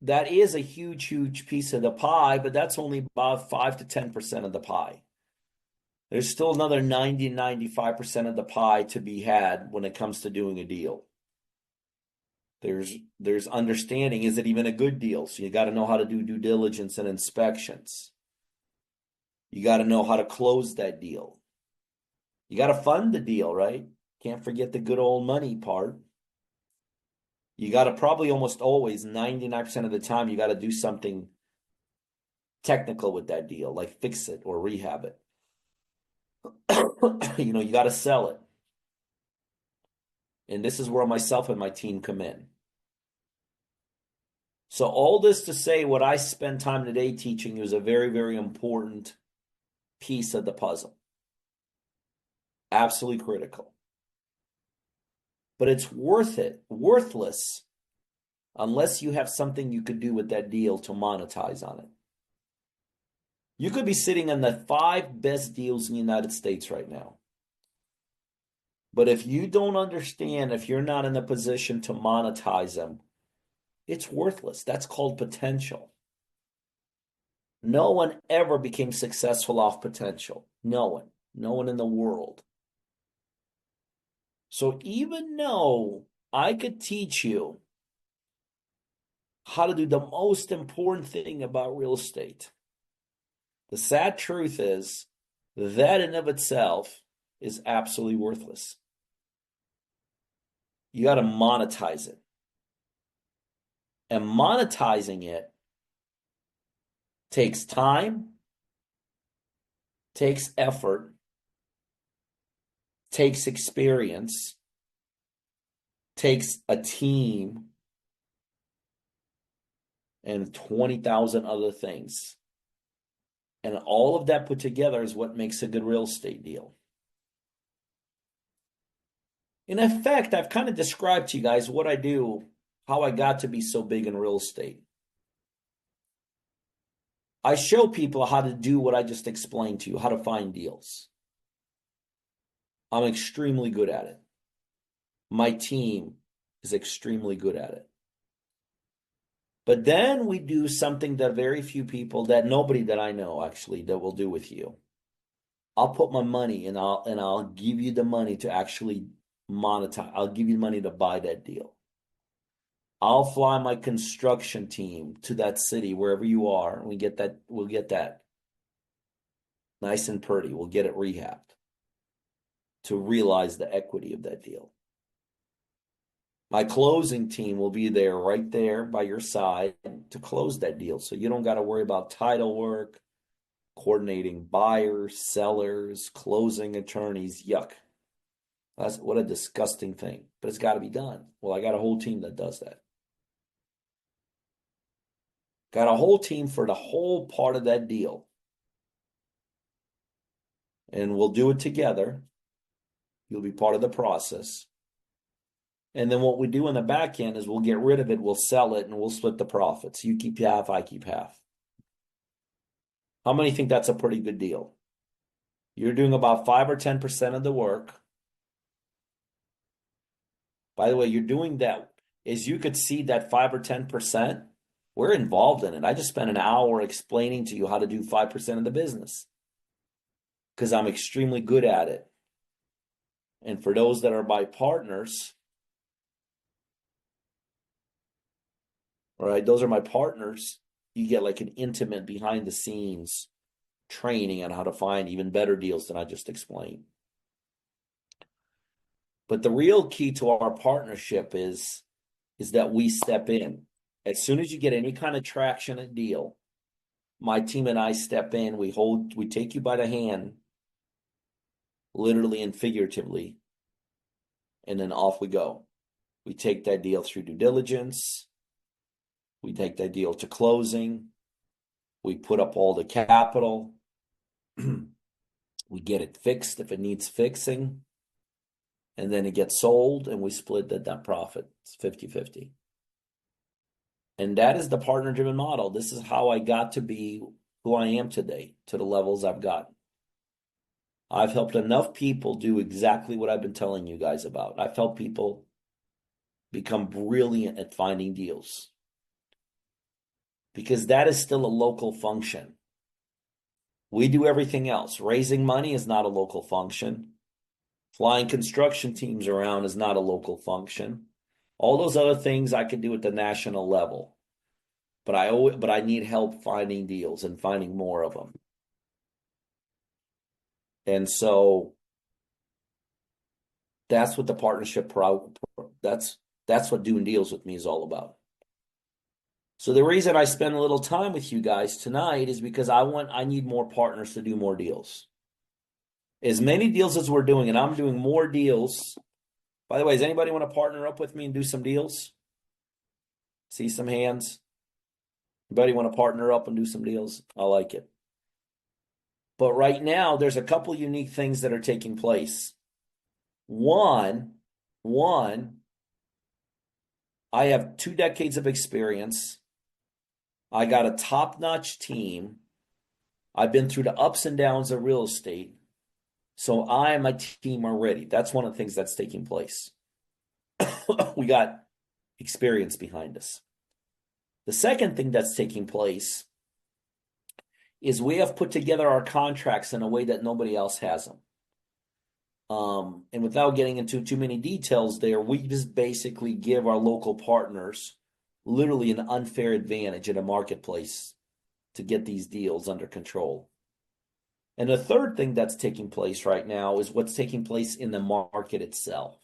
[SPEAKER 3] that is a huge, huge piece of the pie, but that's only about 5 to 10% of the pie. There's still another 90, 95% of the pie to be had when it comes to doing a deal. There's understanding, is it even a good deal? So you got to know how to do due diligence and inspections. You got to know how to close that deal. You got to fund the deal, right? Can't forget the good old money part. You got to probably almost always, 99% of the time, you got to do something technical with that deal, like fix it or rehab it. You got to sell it. And this is where myself and my team come in. So all this to say, what I spend time today teaching you is a very, very important piece of the puzzle. Absolutely critical. But it's worthless, unless you have something you could do with that deal to monetize on it. You could be sitting on the 5 best deals in the United States right now. But if you don't understand, if you're not in a position to monetize them, it's worthless. That's called potential. No one ever became successful off potential. No one. No one in the world. So even though I could teach you how to do the most important thing about real estate, the sad truth is that in of itself is absolutely worthless. You got to monetize it. And monetizing it takes time, takes effort, takes experience, takes a team, and 20,000 other things. And all of that put together is what makes a good real estate deal. In effect, I've kind of described to you guys what I do, how I got to be so big in real estate. I show people how to do what I just explained to you, how to find deals. I'm extremely good at it. My team is extremely good at it. But then we do something that very few people, that nobody that I know actually, that will do with you. I'll put my money and I'll give you the money to actually monetize. I'll give you money to buy that deal. I'll fly my construction team to that city, wherever you are, and we'll get that nice and pretty. We'll get it rehabbed to realize the equity of that deal. My closing team will be there, right there by your side, to close that deal. So you don't got to worry about title work, coordinating buyers, sellers, closing attorneys. Yuck. What a disgusting thing. But it's got to be done. Well, I got a whole team that does that. Got a whole team for the whole part of that deal. And we'll do it together. You'll be part of the process. And then what we do in the back end is we'll get rid of it, we'll sell it, and we'll split the profits. You keep half, I keep half. How many think that's a pretty good deal? You're doing about 5 or 10% of the work. By the way, you're doing that. As you could see, that 5 or 10%, we're involved in it. I just spent an hour explaining to you how to do 5% of the business because I'm extremely good at it. And for those that are my partners, all right, those are my partners. You get like an intimate behind the scenes training on how to find even better deals than I just explained. But the real key to our partnership is that we step in. As soon as you get any kind of traction at deal, my team and I step in, we take you by the hand, literally and figuratively, and then off we go. We take that deal through due diligence. We take that deal to closing. We put up all the capital. We get it fixed if it needs fixing. And then it gets sold and we split that profit. It's 50-50. And that is the partner-driven model. This is how I got to be who I am today, to the levels I've gotten. I've helped enough people do exactly what I've been telling you guys about. I've helped people become brilliant at finding deals. because that is still a local function. We do everything else. Raising money is not a local function. Flying construction teams around is not a local function. All those other things I could do at the national level. But I need help finding deals and finding more of them. And so that's what the partnership that's what doing deals with me is all about. So the reason I spend a little time with you guys tonight is because I need more partners to do more deals. As many deals as we're doing, and I'm doing more deals. By the way, does anybody want to partner up with me and do some deals? See some hands? Anybody want to partner up and do some deals? I like it. But right now, there's a couple unique things that are taking place. One, I have 2 decades of experience. I got a top-notch team. I've been through the ups and downs of real estate. So I and my team are ready. That's one of the things that's taking place. We got experience behind us. The second thing that's taking place is we have put together our contracts in a way that nobody else has them. And without getting into too many details there, we just basically give our local partners literally an unfair advantage in a marketplace to get these deals under control. And the third thing that's taking place right now is what's taking place in the market itself.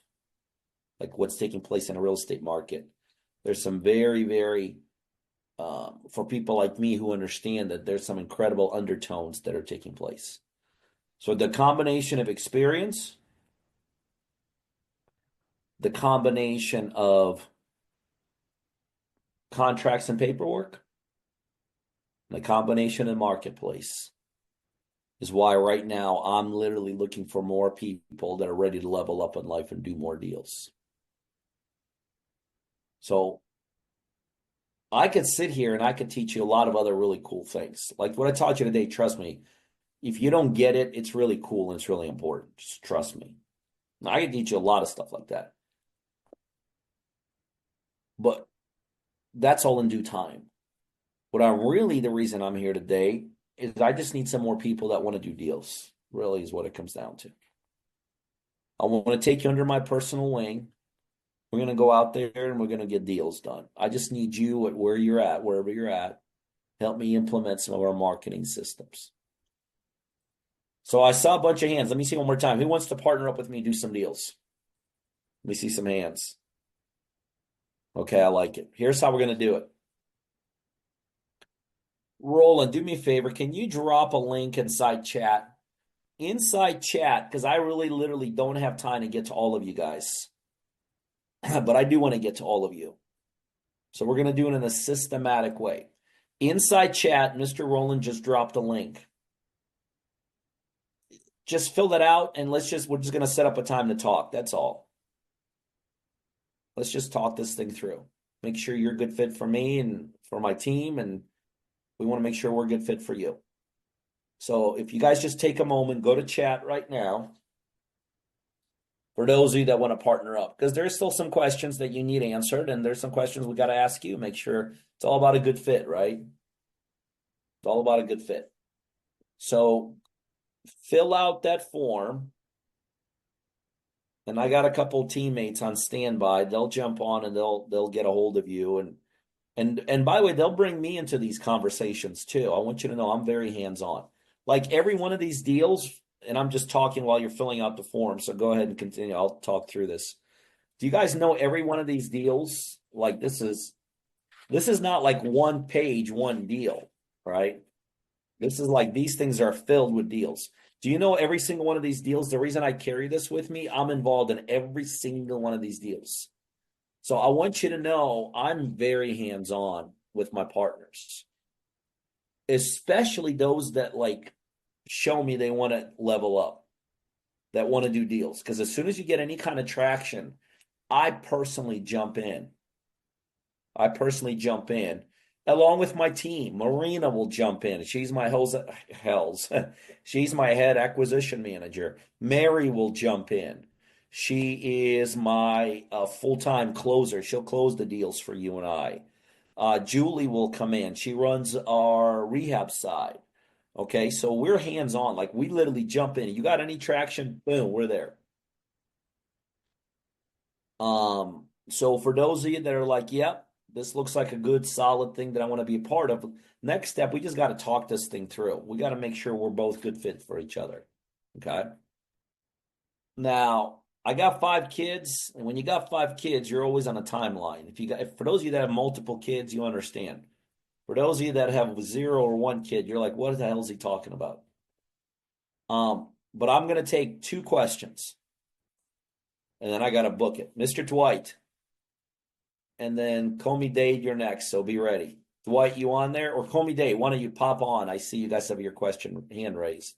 [SPEAKER 3] Like what's taking place in a real estate market. There's some very, very, for people like me who understand that there's some incredible undertones that are taking place. So the combination of experience, the combination of contracts and paperwork, and the combination of marketplace is why right now I'm literally looking for more people that are ready to level up in life and do more deals. So I could sit here and I could teach you a lot of other really cool things. Like what I taught you today, trust me, if you don't get it, it's really cool and it's really important. Just trust me. I can teach you a lot of stuff like that. But that's all in due time. The reason I'm here today is I just need some more people that want to do deals, really is what it comes down to. I want to take you under my personal wing. We're going to go out there and we're going to get deals done. I just need you at wherever you're at, help me implement some of our marketing systems. So I saw a bunch of hands. Let me see one more time. Who wants to partner up with me and do some deals? Let me see some hands. Okay, I like it. Here's how we're going to do it. Roland, do me a favor. Can you drop a link inside chat? Inside chat, because I really literally don't have time to get to all of you guys. But I do want to get to all of you. So we're going to do it in a systematic way. Inside chat, Mr. Roland just dropped a link. Just fill that out and we're just going to set up a time to talk. That's all. Let's just talk this thing through. Make sure you're a good fit for me and for my team, and we want to make sure we're a good fit for you. So if you guys just take a moment, go to chat right now. For those of you that want to partner up, because there's still some questions that you need answered, and there's some questions we got to ask you. Make sure it's all about a good fit, right? It's all about a good fit. So fill out that form. And I got a couple teammates on standby. They'll jump on and they'll get a hold of you. And by the way, they'll bring me into these conversations too. I want you to know I'm very hands-on. Like every one of these deals, and I'm just talking while you're filling out the form, so go ahead and continue. I'll talk through this. Do you guys know every one of these deals? Like this is not like one page, one deal, right? This is like these things are filled with deals. Do you know every single one of these deals? The reason I carry this with me, I'm involved in every single one of these deals. So I want you to know I'm very hands-on with my partners, especially those that like show me they want to level up, that want to do deals. Because as soon as you get any kind of traction, I personally jump in. Along with my team. Marina will jump in. She's my she's my head acquisition manager. Mary will jump in. She is my full-time closer. She'll close the deals for you and I. Julie will come in. She runs our rehab side. Okay, so we're hands on. Like we literally jump in. You got any traction? Boom, we're there. So for those of you that are like, yep, this looks like a good solid thing that I want to be a part of. Next step, we just got to talk this thing through. We got to make sure we're both good fit for each other. Okay. Now, I got 5 kids, and when you got 5 kids, you're always on a timeline. For those of you that have multiple kids, you understand. For those of you that have 0 or 1 kid, you're like, what the hell is he talking about? But I'm going to take 2 questions, and then I got to book it. Mr. Dwight, and then Comey Dade, you're next, so be ready. Dwight, you on there? Or Comey Dade, why don't you pop on? I see you guys have your hand raised.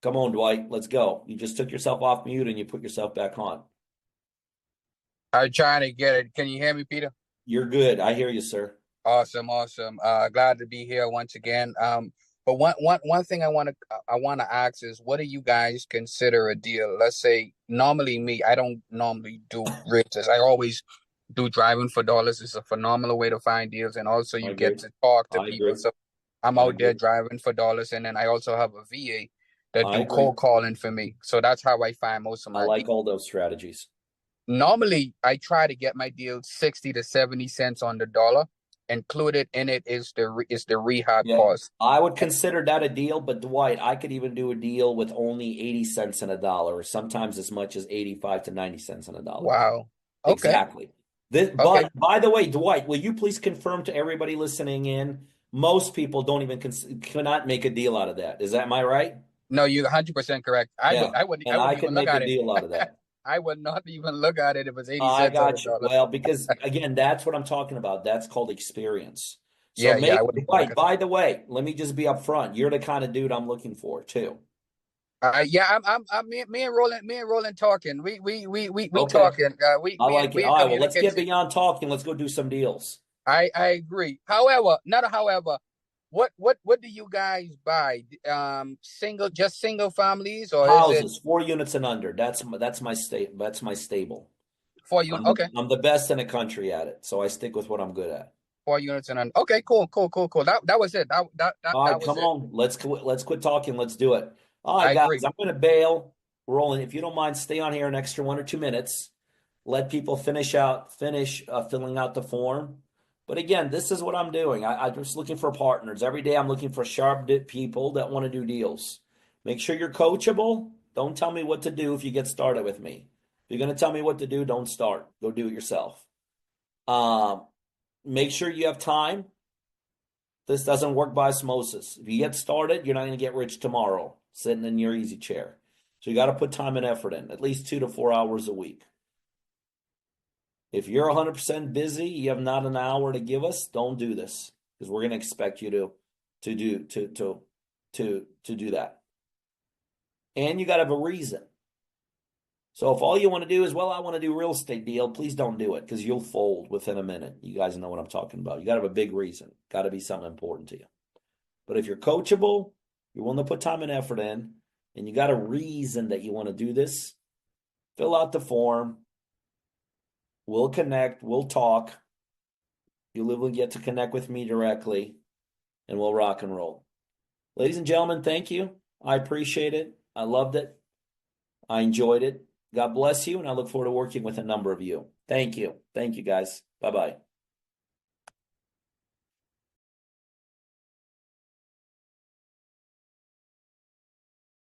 [SPEAKER 3] Come on, Dwight, let's go. You just took yourself off mute and you put yourself back on.
[SPEAKER 4] I'm trying to get it. Can you hear me, Peter?
[SPEAKER 3] You're good. I hear you, sir.
[SPEAKER 4] Awesome. Glad to be here once again. But one thing I want to ask is, what do you guys consider a deal? Let's say normally I don't normally do races. I always do driving for dollars. It's a phenomenal way to find deals, and also you get to talk to people. So I'm out there driving for dollars, and then I also have a VA that do cold calling for me. So that's how I find most of my
[SPEAKER 3] deals. I like
[SPEAKER 4] deals.
[SPEAKER 3] all those strategies.
[SPEAKER 4] Normally, I try to get my deal 60 to 70 cents on the dollar. Included in it is the rehab cost.
[SPEAKER 3] I would consider that a deal, but Dwight, I could even do a deal with only 80 cents on a dollar, or sometimes as much as 85 to 90 cents on a dollar.
[SPEAKER 4] Wow. Okay.
[SPEAKER 3] Exactly. By the way, Dwight, will you please confirm to everybody listening in, most people cannot make a deal out of that. Am I right?
[SPEAKER 4] No, you're 100% correct. I wouldn't even look at it.
[SPEAKER 3] I can make a deal out of that.
[SPEAKER 4] I would not even look at it if it was 80 cents.
[SPEAKER 3] I got you. Well, because again, that's what I'm talking about. That's called experience. So
[SPEAKER 4] I
[SPEAKER 3] Dwight, by the way, let me just be upfront. You're the kind of dude I'm looking for too.
[SPEAKER 4] Me and Roland talking. We
[SPEAKER 3] okay.
[SPEAKER 4] talking.
[SPEAKER 3] I like it. All right, well, let's get beyond talking. Let's go do some deals.
[SPEAKER 4] I agree. However, what do you guys buy? Single families, or
[SPEAKER 3] houses,
[SPEAKER 4] is it
[SPEAKER 3] 4 units and under? That's my stable.
[SPEAKER 4] 4 units. Okay.
[SPEAKER 3] I'm the best in the country at it, so I stick with what I'm good at.
[SPEAKER 4] 4 units and under. Okay, cool. That was it.
[SPEAKER 3] All right, come on. Let's quit talking. Let's do it. All right, guys, I'm going to bail. Rolling. If you don't mind, stay on here an extra 1 or 2 minutes. Let people finish filling out the form. But again, this is what I'm doing. I'm just looking for partners. Every day I'm looking for sharp people that want to do deals. Make sure you're coachable. Don't tell me what to do if you get started with me. If you're going to tell me what to do, don't start. Go do it yourself. Make sure you have time. This doesn't work by osmosis. If you get started, you're not going to get rich tomorrow sitting in your easy chair. So you got to put time and effort in, at least 2 to 4 hours a week. If you're 100% busy, you have not an hour to give us, don't do this, because we're going to expect you to do that. And you got to have a reason. So if all you want to do is, well, I want to do a real estate deal, please don't do it, because you'll fold within a minute. You guys know what I'm talking about. You got to have a big reason. Got to be something important to you. But if you're coachable, you're willing to put time and effort in, and you got a reason that you want to do this, fill out the form. We'll connect. We'll talk. You'll get to connect with me directly, and we'll rock and roll. Ladies and gentlemen, thank you. I appreciate it. I loved it. I enjoyed it. God bless you, and I look forward to working with a number of you. Thank you. Thank you, guys. Bye-bye.